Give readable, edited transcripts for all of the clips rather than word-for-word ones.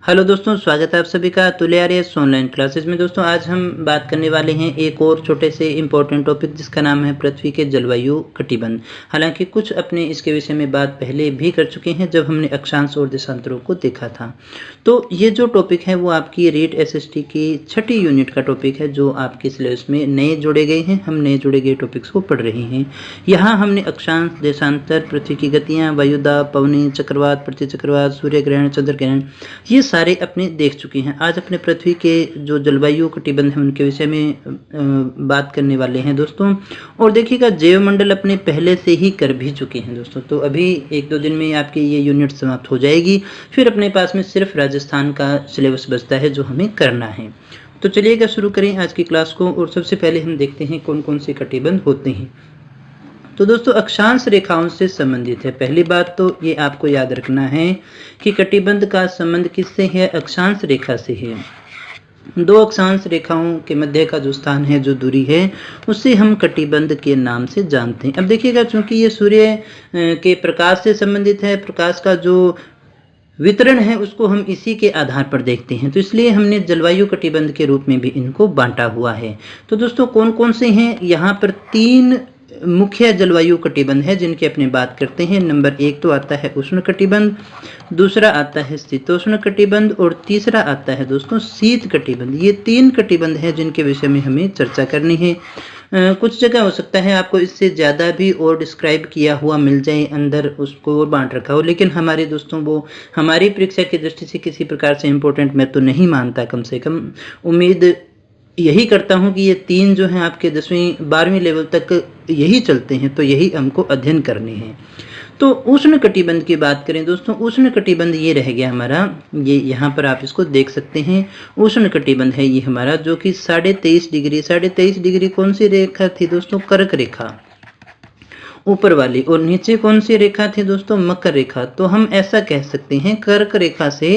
Hello दोस्तों, स्वागत है आप सभी का तुल्यारियस ऑनलाइन क्लासेस में। दोस्तों आज हम बात करने वाले हैं एक और छोटे से इम्पोर्टेंट टॉपिक जिसका नाम है पृथ्वी के जलवायु कटिबंध। हालांकि कुछ अपने इसके विषय में बात पहले भी कर चुके हैं जब हमने अक्षांश और देशांतरों को देखा था। तो ये जो टॉपिक है वो आपकी रीट एसएसटी की 6ठी यूनिट का टॉपिक है जो आपके सिलेबस में नए जोड़े गए हैं। हम नए जोड़े गए टॉपिक्स को पढ़ रहे हैं। यहाँ हमने अक्षांश, देशांतर, पृथ्वी की गतियाँ, वायुदाब, पवनी, चक्रवात, पृथ्वी चक्रवात, सूर्य ग्रहण, चंद्र ग्रहण, ये सारे अपने देख चुके हैं। आज अपने पृथ्वी के जो जलवायु कटिबंध है उनके विषय में बात करने वाले हैं दोस्तों। और देखिएगा जैवमंडल अपने पहले से ही कर भी चुके हैं दोस्तों। तो अभी 1-2 दिन में आपकी ये यूनिट समाप्त हो जाएगी। फिर अपने पास में सिर्फ राजस्थान का सिलेबस बचता है जो हमें करना है। तो चलिएगा शुरू करें आज की क्लास को। और सबसे पहले हम देखते हैं कौन कौन से कटिबंध होते हैं। तो दोस्तों अक्षांश रेखाओं से संबंधित है। पहली बात तो ये आपको याद रखना है कि कटिबंध का संबंध किससे है? अक्षांश रेखा से है। दो अक्षांश रेखाओं के मध्य का जो स्थान है, जो दूरी है, उसे हम कटिबंध के नाम से जानते हैं। अब देखिएगा चूंकि ये सूर्य के प्रकाश से संबंधित है, प्रकाश का जो वितरण है उसको हम इसी के आधार पर देखते हैं, तो इसलिए हमने जलवायु कटिबंध के रूप में भी इनको बांटा हुआ है। तो दोस्तों कौन कौन से हैं? यहाँ पर 3 मुख्य जलवायु कटिबंध है जिनकी अपने बात करते हैं। नंबर 1 तो आता है उष्ण कटिबंध, दूसरा आता है शीतोष्ण कटिबंध और तीसरा आता है दोस्तों शीत कटिबंध। ये 3 कटिबंध है जिनके विषय में हमें चर्चा करनी है। कुछ जगह हो सकता है आपको इससे ज़्यादा भी और डिस्क्राइब किया हुआ मिल जाए, अंदर उसको और बांट रखा हो, लेकिन हमारे दोस्तों वो हमारी परीक्षा की दृष्टि से किसी प्रकार से इम्पोर्टेंट मैं तो नहीं मानता। कम से कम उम्मीद यही करता हूँ कि ये 3 जो हैं आपके 10वीं 12वीं लेवल तक यही चलते हैं, तो यही हमको अध्ययन करने हैं। तो उष्ण कटिबंध की बात करें दोस्तों, उष्ण कटिबंध ये रह गया हमारा, ये यहाँ पर आप इसको देख सकते हैं। उष्ण कटिबंध है ये हमारा जो कि 23.5 डिग्री, 23.5 डिग्री कौन सी रेखा थी दोस्तों? कर्क रेखा ऊपर वाली। और नीचे कौन सी रेखा थी दोस्तों? मकर रेखा। तो हम ऐसा कह सकते हैं कर्क रेखा से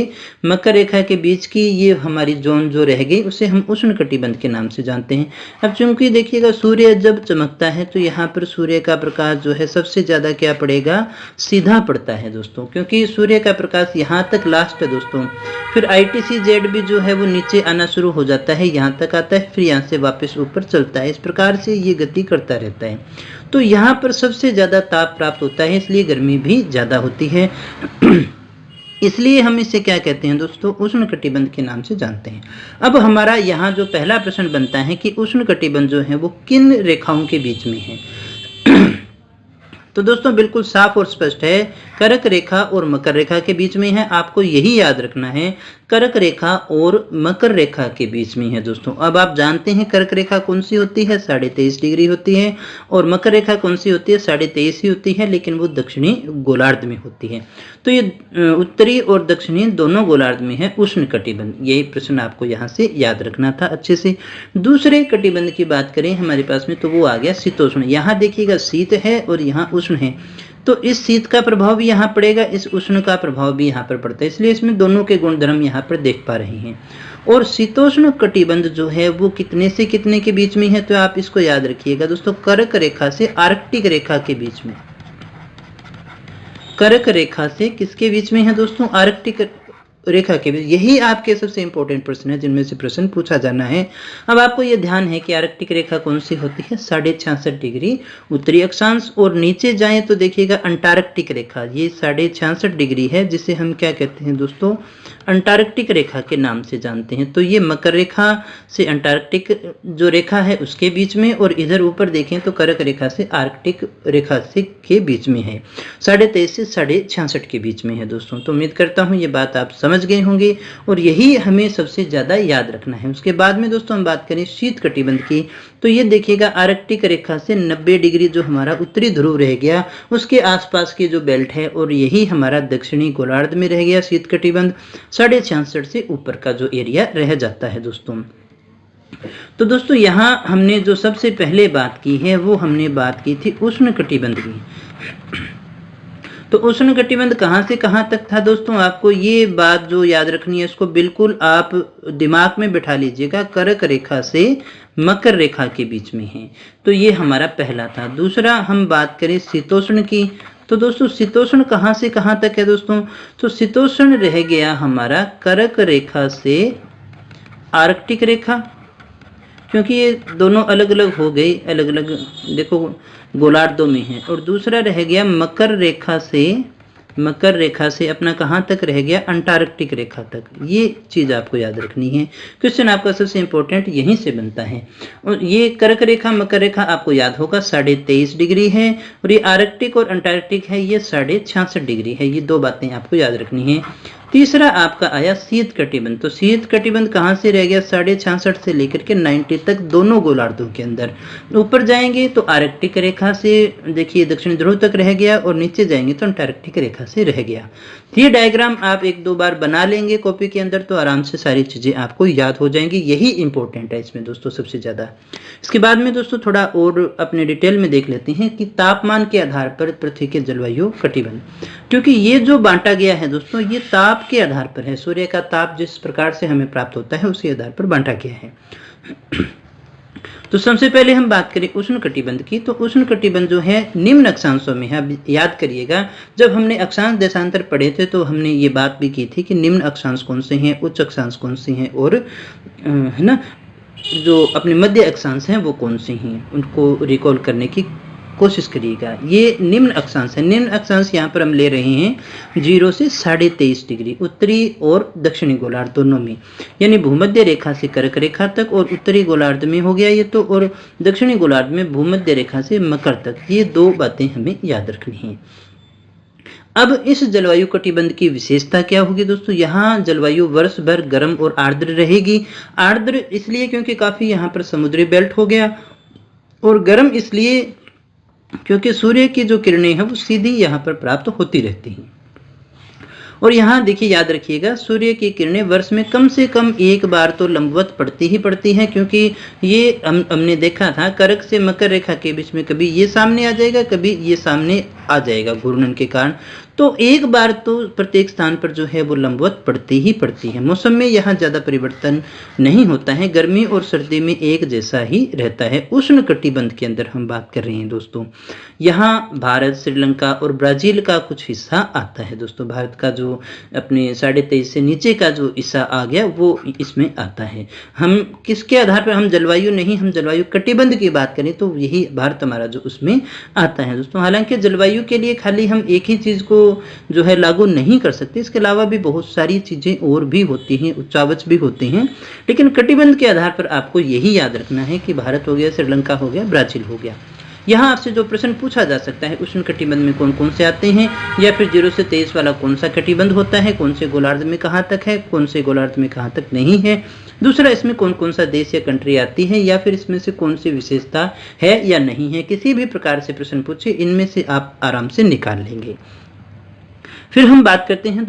मकर रेखा के बीच की ये हमारी जोन जो रह गई उसे हम उष्ण कटिबंध के नाम से जानते हैं। अब चूंकि देखिएगा सूर्य जब चमकता है तो यहाँ पर सूर्य का प्रकाश जो है सबसे ज़्यादा क्या पड़ेगा? सीधा पड़ता है दोस्तों, क्योंकि सूर्य का प्रकाश यहाँ तक लास्ट है दोस्तों। फिर ITC-Z भी जो है वो नीचे आना शुरू हो जाता है, यहाँ तक आता है, फिर यहाँ से वापस ऊपर चलता है। इस प्रकार से ये गति करता रहता है। तो यहाँ पर सबसे ज़्यादा ताप प्राप्त होता है, इसलिए गर्मी भी ज़्यादा होती है। इसलिए हम इसे क्या कहते हैं दोस्तों? उष्ण कटिबंध के नाम से जानते हैं। अब हमारा यहाँ जो पहला प्रश्न बनता है कि उष्ण कटिबंध जो है वो किन रेखाओं के बीच में है? तो दोस्तों बिल्कुल साफ और स्पष्ट है, कर्क रेखा और मकर रेखा के बीच में है। आपको यही याद रखना है, कर्क रेखा और मकर रेखा के बीच में है दोस्तों। अब आप जानते हैं कर्क रेखा कौन सी होती है? 23.5 डिग्री होती है। और मकर रेखा कौन सी होती है? 23.5 ही होती है, लेकिन वो दक्षिणी गोलार्ध में होती है। तो ये उत्तरी और दक्षिणी दोनों गोलार्ध में है उष्ण कटिबंध। यही प्रश्न आपको यहाँ से याद रखना था अच्छे से। दूसरे कटिबंध की बात करें हमारे पास में, तो वो आ गया शीतोष्ण। यहाँ देखिएगा शीत है और यहाँ उष्ण है, तो इस शीत का प्रभाव भी यहाँ पड़ेगा, इस उष्ण का प्रभाव भी यहाँ पर पड़ता है, इसलिए इसमें दोनों के गुणधर्म यहाँ पर देख पा रहे हैं। और शीतोष्ण कटिबंध जो है वो कितने से कितने के बीच में है? तो आप इसको याद रखिएगा दोस्तों, कर्क रेखा से आर्कटिक रेखा के बीच में। कर्क रेखा से किसके बीच में है दोस्तों? आर्कटिक रेखा के बीच। यही आपके सबसे इंपॉर्टेंट प्रश्न है जिनमें से प्रश्न पूछा जाना है। अब आपको यह ध्यान है कि आर्कटिक रेखा कौन सी होती है? 66.5 डिग्री उत्तरी अक्षांश। और नीचे जाएं तो देखिएगा अंटार्कटिक रेखा, ये 66.5 डिग्री है, जिसे हम क्या कहते हैं दोस्तों? अंटार्कटिक रेखा के नाम से जानते हैं। तो ये मकर रेखा से अंटार्कटिक जो रेखा है उसके बीच में, और इधर ऊपर देखें तो कर्क रेखा से आर्कटिक रेखा से के बीच में है, 23.5 से 66.5 के बीच में है दोस्तों। तो उम्मीद करता हूँ ये बात आप समझ गए होंगे, और यही हमें सबसे ज़्यादा याद रखना है। उसके बाद में दोस्तों हम बात करें शीत कटिबंध की, तो ये देखिएगा आर्कटिक रेखा से 90 डिग्री जो हमारा उत्तरी ध्रुव रह गया उसके आसपास की जो बेल्ट है, और यही हमारा दक्षिणी गोलार्ध में रह गया शीत कटिबंध। 66.5 से ऊपर का जो एरिया रह जाता है दोस्तों। तो दोस्तों यहाँ हमने जो सबसे पहले बात की है वो हमने बात की थी उष्ण कटिबंध की। तो उष्ण कटिबंध कहाँ से कहाँ तक था दोस्तों? आपको ये बात जो याद रखनी है इसको बिल्कुल आप दिमाग में बिठा लीजिएगा। कर्क रेखा से मकर रेखा के बीच में है, तो ये हमारा पहला था। दूसरा हम बात करें शीतोष्ण की, तो दोस्तों शीतोष्ण कहाँ से कहाँ तक है दोस्तों? तो शीतोष्ण रह गया हमारा कर्क रेखा से आर्कटिक रेखा, क्योंकि ये दोनों अलग अलग हो गई, अलग अलग देखो गोलार्धों में है। और दूसरा रह गया मकर रेखा से अपना कहाँ तक रह गया? अंटार्कटिक रेखा तक। ये चीज़ आपको याद रखनी है, क्वेश्चन आपका सबसे इंपॉर्टेंट यहीं से बनता है। और ये कर्क रेखा मकर रेखा आपको याद होगा 23.5 डिग्री है, और ये आर्कटिक और अंटार्कटिक है ये 66.5 डिग्री है। ये दो बातें आपको याद रखनी है। तीसरा आपका आया शीत कटिबंध। तो शीत कटिबंध कहाँ से रह गया? 66.5 से लेकर के 90 तक दोनों गोलार्धों के अंदर। ऊपर जाएंगे तो आर्कटिक रेखा से देखिए दक्षिण ध्रुव तक रह गया, और नीचे जाएंगे तो अंटार्कटिक रेखा से रह गया। ये डायग्राम आप एक दो बार बना लेंगे कॉपी के अंदर तो आराम से सारी चीजें आपको याद हो जाएंगी। यही इंपॉर्टेंट है इसमें दोस्तों सबसे ज्यादा। इसके बाद में दोस्तों थोड़ा और अपने डिटेल में देख लेते हैं कि तापमान के आधार पर पृथ्वी के जलवायु कटिबंध, क्योंकि ये जो बांटा गया है दोस्तों ये ताप के आधार पर है। सूर्य का ताप जिस प्रकार से हमें प्राप्त होता है उसी आधार पर बांटा गया है। तो सबसे पहले हम बात करें उष्ण कटिबंध की। तो उष्ण कटिबंध जो है निम्न अक्षांशों में है। अब याद करिएगा जब हमने अक्षांश देशांतर पढ़े थे तो हमने ये बात भी की थी कि निम्न अक्षांश कौन से हैं, उच्च अक्षांश कौन से हैं, और है ना जो अपने मध्य अक्षांश हैं वो कौन से हैं, उनको रिकॉल करने की कोशिश करिएगा। ये निम्न अक्षांश है। निम्न अक्षांश यहाँ पर हम ले रहे हैं 0 से 23.5 डिग्री उत्तरी और दक्षिणी गोलार्ध दोनों में, यानी भूमध्य रेखा से कर्क रेखा तक और उत्तरी गोलार्ध में हो गया ये तो, और दक्षिणी गोलार्ध में भूमध्य रेखा से मकर तक। ये दो बातें हमें याद रखनी है। अब इस जलवायु कटिबंध की विशेषता क्या होगी दोस्तों? यहाँ जलवायु वर्ष भर गर्म और आर्द्र रहेगी। आर्द्र इसलिए क्योंकि काफी यहाँ पर समुद्री बेल्ट हो गया, और गर्म इसलिए क्योंकि सूर्य की जो किरणें हैं वो सीधी यहाँ पर प्राप्त होती रहती हैं। और यहाँ देखिए याद रखिएगा सूर्य की किरणें वर्ष में कम से कम एक बार तो लंबवत पड़ती ही पड़ती हैं, क्योंकि ये हमने देखा था कर्क से मकर रेखा के बीच में कभी ये सामने आ जाएगा, कभी ये सामने आ जाएगा घूर्णन के कारण। तो एक बार तो प्रत्येक स्थान पर जो है वो लंबवत पड़ती ही पड़ती है। मौसम में यहाँ ज़्यादा परिवर्तन नहीं होता है, गर्मी और सर्दी में एक जैसा ही रहता है। उष्ण कटिबंध के अंदर हम बात कर रहे हैं दोस्तों, यहाँ भारत, श्रीलंका और ब्राज़ील का कुछ हिस्सा आता है दोस्तों। भारत का जो अपने 23.5 से नीचे का जो हिस्सा आ गया वो इसमें आता है। हम किसके आधार पर, हम जलवायु नहीं, हम जलवायु कटिबंध की बात करें तो यही भारत हमारा जो उसमें आता है दोस्तों। हालांकि जलवायु के लिए खाली हम एक ही चीज़ को जो है लागू नहीं कर सकते, इसके अलावा भी बहुत सारी चीज़ें और भी होती हैं, उच्चावच भी होते हैं, लेकिन कटिबंध के आधार पर आपको यही याद रखना है कि भारत हो गया, श्रीलंका हो गया, ब्राज़ील हो गया। यहाँ आपसे जो प्रश्न पूछा जा सकता है उष्ण कटिबंध में कौन कौन से आते हैं, या फिर 0 से 23 वाला कौन सा कटिबंध होता है, कौन से गोलार्ध में कहाँ तक है, कौन से गोलार्ध में कहाँ तक नहीं है, दूसरा इसमें कौन कौन सा देश या कंट्री आती है, या फिर इसमें से कौन सी विशेषता है या नहीं है। किसी भी प्रकार से प्रश्न पूछे इनमें से आप आराम से निकाल लेंगे। फिर हम बात करते हैं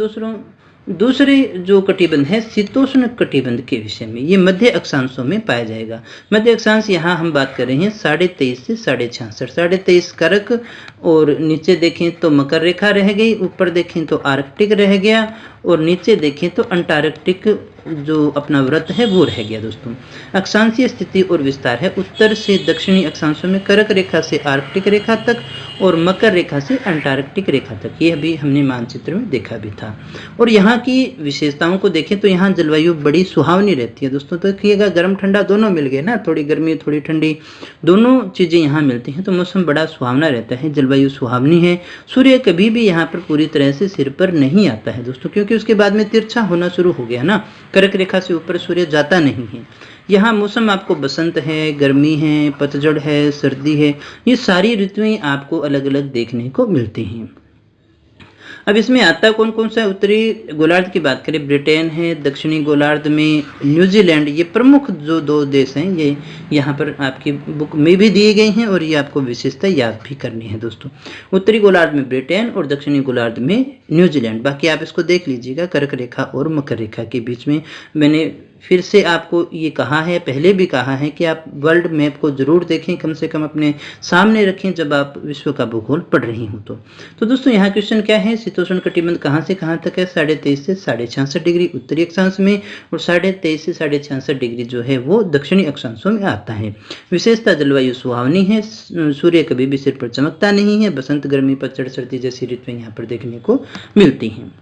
दूसरे जो कटिबंध है शीतोष्ण कटिबंध के विषय में। ये मध्य अक्षांशों में पाया जाएगा। मध्य अक्षांश यहाँ हम बात कर रहे हैं 23.5 से 66। 23.5 कर्क, और नीचे देखें तो मकर रेखा रह गई, ऊपर देखें तो आर्कटिक रह गया, और नीचे देखें तो अंटार्कटिक जो अपना व्रत है वो रह गया दोस्तों। अक्षांशीय स्थिति और विस्तार है उत्तर से दक्षिणी अक्षांशों में कर्क रेखा से आर्कटिक रेखा तक और मकर रेखा से अंटार्कटिक रेखा तक। ये अभी हमने मानचित्र में देखा भी था। और यहाँ की विशेषताओं को देखें तो यहाँ जलवायु बड़ी सुहावनी रहती है दोस्तों। तो देखिएगा गर्म ठंडा दोनों मिल गए ना, थोड़ी गर्मी थोड़ी ठंडी दोनों चीज़ें यहाँ मिलती हैं, तो मौसम बड़ा सुहावना रहता है, जलवायु सुहावनी है। सूर्य कभी भी यहाँ पर पूरी तरह से सिर पर नहीं आता है दोस्तों, क्योंकि उसके बाद में तिरछा होना शुरू हो गया ना, कर्क रेखा से ऊपर सूर्य जाता नहीं है। यहाँ मौसम आपको बसंत है, गर्मी है, पतझड़ है, सर्दी है, ये सारी ऋतुएं आपको अलग अलग देखने को मिलती हैं। अब इसमें आता कौन कौन सा? उत्तरी गोलार्ध की बात करें, ब्रिटेन है, दक्षिणी गोलार्ध में न्यूजीलैंड, ये प्रमुख जो दो देश हैं ये यहाँ पर आपकी बुक में भी दिए गए हैं, और ये आपको विशेषता याद भी करनी है दोस्तों। उत्तरी गोलार्ध में ब्रिटेन और दक्षिणी गोलार्ध में न्यूजीलैंड। बाकी आप इसको देख लीजिएगा, कर्क रेखा और मकर रेखा के बीच में मैंने फिर से आपको ये कहा है, पहले भी कहा है कि आप वर्ल्ड मैप को ज़रूर देखें, कम से कम अपने सामने रखें जब आप विश्व का भूगोल पढ़ रही हों तो दोस्तों यहाँ क्वेश्चन क्या है, शीतोष्ण कटिबंध कहाँ से कहाँ तक है, 23.5 से 66.5 डिग्री उत्तरी अक्षांश में और 23.5 से 66.5 डिग्री जो है वो दक्षिणी अक्षांशों में आता है। विशेषता जलवायु सुहावनी है, सूर्य कभी भी सिर पर चमकता नहीं है, बसंत गर्मी पतझड़ सर्दी जैसी ऋतुएं यहाँ पर देखने को मिलती हैं।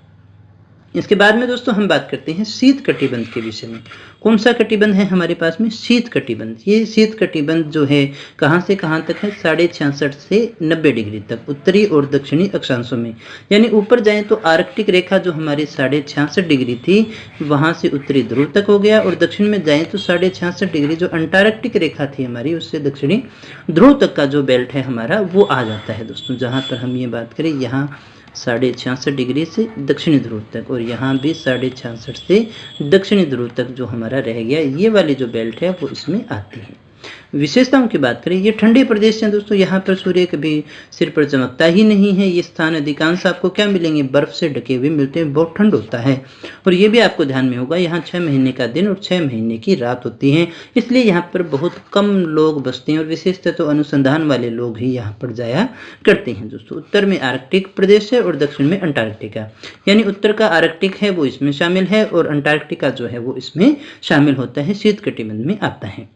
इसके बाद में दोस्तों हम बात करते हैं शीत कटिबंध के विषय में। कौन सा कटिबंध है हमारे पास में, शीत कटिबंध। ये शीत कटिबंध जो है कहाँ से कहाँ तक है, 66.5 से 90 डिग्री तक उत्तरी और दक्षिणी अक्षांशों में। यानी ऊपर जाएं तो आर्कटिक रेखा जो हमारी 66.5 डिग्री थी वहां से उत्तरी ध्रुव तक हो गया, और दक्षिण में जाएं तो 66.5 डिग्री जो अंटार्कटिक रेखा थी हमारी उससे दक्षिणी ध्रुव तक का जो बेल्ट है हमारा वो आ जाता है दोस्तों। जहाँ पर हम ये बात करें यहाँ 66.5 डिग्री से दक्षिणी ध्रुव तक, और यहाँ भी 66.5 से दक्षिणी ध्रुव तक जो हमारा रह गया, ये वाली जो बेल्ट है वो इसमें आती है। विशेषताओं की बात करें, ये ठंडे प्रदेश हैं दोस्तों, यहाँ पर सूर्य कभी सिर पर चमकता ही नहीं है। ये स्थान अधिकांश आपको क्या मिलेंगे, बर्फ से ढके हुए मिलते हैं, बहुत ठंड होता है। और ये भी आपको ध्यान में होगा, यहाँ 6 महीने का दिन और 6 महीने की रात होती है, इसलिए यहाँ पर बहुत कम लोग बसते हैं, और विशेषतः तो अनुसंधान वाले लोग ही यहाँ पर जाया करते हैं दोस्तों। उत्तर में आर्कटिक प्रदेश है और दक्षिण में अंटार्कटिका, यानी उत्तर का आर्कटिक है वो इसमें शामिल है और अंटार्कटिका जो है वो इसमें शामिल होता है, शीत कटिबंध में आता है।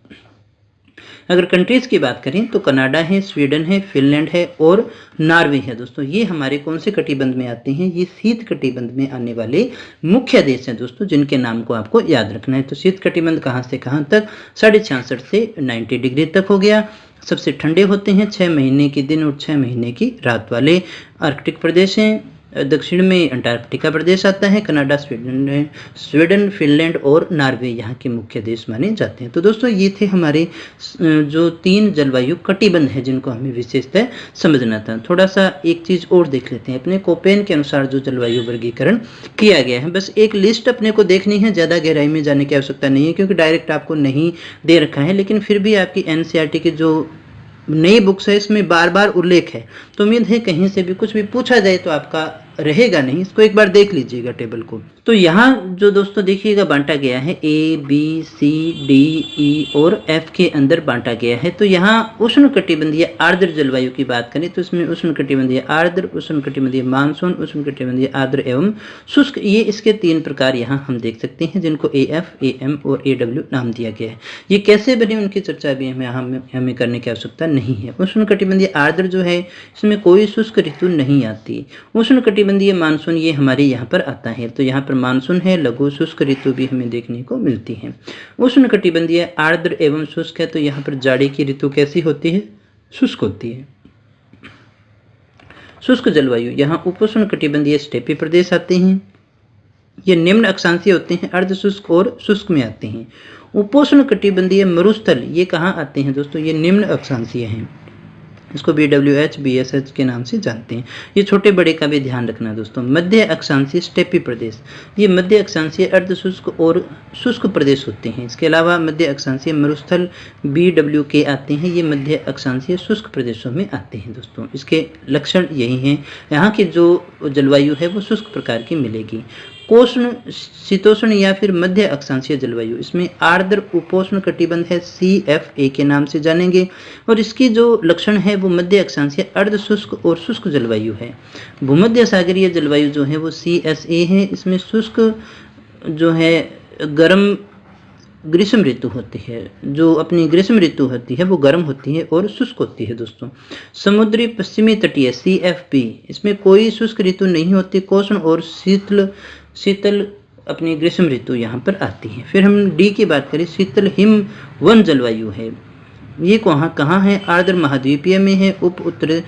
अगर कंट्रीज की बात करें तो कनाडा है, स्वीडन है, फिनलैंड है और नॉर्वे है दोस्तों। ये हमारे कौन से कटिबंध में आते हैं, ये शीत कटिबंध में आने वाले मुख्य देश हैं दोस्तों, जिनके नाम को आपको याद रखना है। तो शीत कटिबंध कहाँ से कहाँ तक, 66.5 से 90 डिग्री तक हो गया। सबसे ठंडे होते हैं, 6 महीने के दिन और 6 महीने की रात वाले आर्कटिक प्रदेश हैं। दक्षिण में अंटार्कटिका प्रदेश आता है, कनाडा, स्वीडन, फिनलैंड और नॉर्वे यहाँ के मुख्य देश माने जाते हैं। तो दोस्तों ये थे हमारे जो 3 जलवायु कटिबंध है जिनको हमें विशेषतः समझना था। थोड़ा सा एक चीज़ और देख लेते हैं, अपने कोपेन के अनुसार जो जलवायु वर्गीकरण किया गया है, बस एक लिस्ट अपने को देखनी है, ज़्यादा गहराई में जाने की आवश्यकता नहीं है क्योंकि डायरेक्ट आपको नहीं दे रखा है, लेकिन फिर भी आपकी NCERT की जो नई बुक्स है इसमें बार बार उल्लेख है, तो उम्मीद है कहीं से भी कुछ भी पूछा जाए तो आपका रहेगा नहीं, इसको एक बार देख लीजिएगा टेबल को। तो यहाँ जो दोस्तों देखिएगा बांटा गया है A, B, C, D, E और F के अंदर बांटा गया है। तो यहाँ उष्ण कटिबंधीय आर्द्र जलवायु की बात करें तो इसमें उष्ण कटिबंधीय आर्द्र, उष्ण कटिबंधीय मानसून, उष्ण कटिबंधीय आर्द्र एवं शुष्क, ये इसके 3 प्रकार यहाँ हम देख सकते हैं जिनको AF, AM और AW नाम दिया गया है। ये कैसे बने उनकी चर्चा भी हमें करने की आवश्यकता नहीं है। उष्ण कटिबंधीय आर्द्र जो है इसमें कोई शुष्क ऋतु नहीं आती। उष्ण कटिबंधीय मानसून ये हमारे यहाँ पर आता है, तो यहाँ पर मानसून है, लघु शुष्क ऋतु भी हमें देखने को मिलती है। उष्ण कटिबंधीय आर्द्र एवं शुष्क है, तो यहाँ पर जाड़े की ऋतु कैसी होती है, शुष्क होती है। शुष्क जलवायु, यहाँ उपोष्ण कटिबंधीय स्टेपी प्रदेश आते हैं, ये निम्न अक्षांशीय होते हैं, अर्ध शुष्क और शुष्क में आते हैं। उपोष्ण कटिबंधीय मरुस्थल ये कहाँ आते हैं दोस्तों, ये निम्न अक्षांशीय हैं, इसको BWH, BSH के नाम से जानते हैं। ये छोटे बड़े का भी ध्यान रखना दोस्तों। मध्य अक्षांशीय स्टेपी प्रदेश, ये मध्य अक्षांशीय अर्ध शुष्क और शुष्क प्रदेश होते हैं। इसके अलावा मध्य अक्षांशीय मरुस्थल BWK आते हैं, ये मध्य अक्षांशीय शुष्क प्रदेशों में आते हैं दोस्तों। इसके लक्षण यही हैं, यहाँ की जो जलवायु है वो शुष्क प्रकार की मिलेगी। कोष्ण, शीतोष्ण या फिर मध्य अक्षांशीय जलवायु, इसमें आर्द्र उपोष्ण कटिबंध है, CFA के नाम से जानेंगे, और इसकी जो लक्षण है वो मध्य अक्षांशीय अर्ध शुष्क और शुष्क जलवायु है। भूमध्य सागरीय जलवायु जो है वो CSA है, इसमें शुष्क जो है गर्म ग्रीष्म ऋतु होती है, जो अपनी ग्रीष्म ऋतु होती है वो गर्म होती है और शुष्क होती है दोस्तों। समुद्री पश्चिमी तटीय CFP, इसमें कोई शुष्क ऋतु नहीं होती, कोष्ण और शीतल अपनी ग्रीष्म ऋतु यहाँ पर आती है। फिर हम D की बात करें, शीतल हिम वन जलवायु है, ये कहाँ है, आर्द्र महाद्वीपीय में है, उत्तर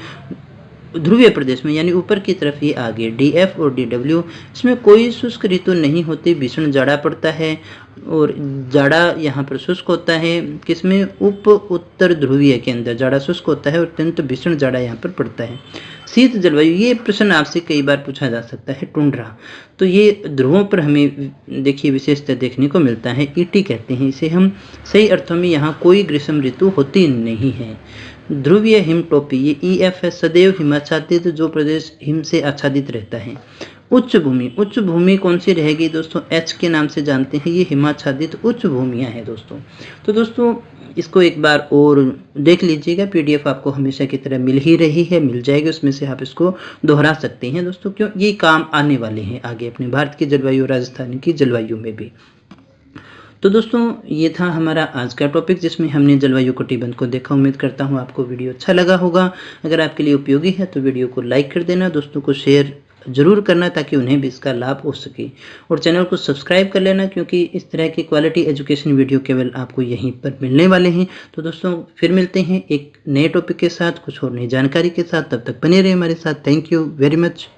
ध्रुवीय प्रदेश में, यानी ऊपर की तरफ ये आगे DF और DW। इसमें कोई शुष्क ऋतु नहीं होती, भीषण जाड़ा पड़ता है और जाड़ा यहाँ पर शुष्क होता है। किसमें, उत्तर ध्रुवीय के अंदर जाड़ा शुष्क होता है और अत्यंत भीषण जाड़ा यहाँ पर पड़ता है। शीत जलवायु, ये प्रश्न आपसे कई बार पूछा जा सकता है, टुंड्रा, तो ये ध्रुवों पर हमें देखिए विशेषता देखने को मिलता है, ET कहते हैं इसे हम। सही अर्थों में यहाँ कोई ग्रीष्म ऋतु होती नहीं है। ध्रुवीय हिम टोपी, ये EF है, सदैव हिमाच्छादित जो प्रदेश हिम से आच्छादित रहता है। उच्च भूमि, उच्च भूमि कौन सी रहेगी दोस्तों, H के नाम से जानते हैं, ये हिमाच्छादित उच्च भूमियाँ हैं दोस्तों। तो दोस्तों इसको एक बार और देख लीजिएगा, PDF आपको हमेशा की तरह मिल ही रही है, मिल जाएगी, उसमें से आप इसको दोहरा सकते हैं दोस्तों, क्यों ये काम आने वाले हैं आगे अपने भारत की जलवायु, राजस्थान की जलवायु में भी। तो दोस्तों ये था हमारा आज का टॉपिक जिसमें हमने जलवायु कटिबंध को देखा। उम्मीद करता हूँ आपको वीडियो अच्छा लगा होगा। अगर आपके लिए उपयोगी है तो वीडियो को लाइक कर देना, दोस्तों को शेयर ज़रूर करना ताकि उन्हें भी इसका लाभ हो सके, और चैनल को सब्सक्राइब कर लेना क्योंकि इस तरह की क्वालिटी एजुकेशन वीडियो केवल आपको यहीं पर मिलने वाले हैं। तो दोस्तों फिर मिलते हैं एक नए टॉपिक के साथ, कुछ और नई जानकारी के साथ, तब तक बने रहे हमारे साथ। Thank you very much.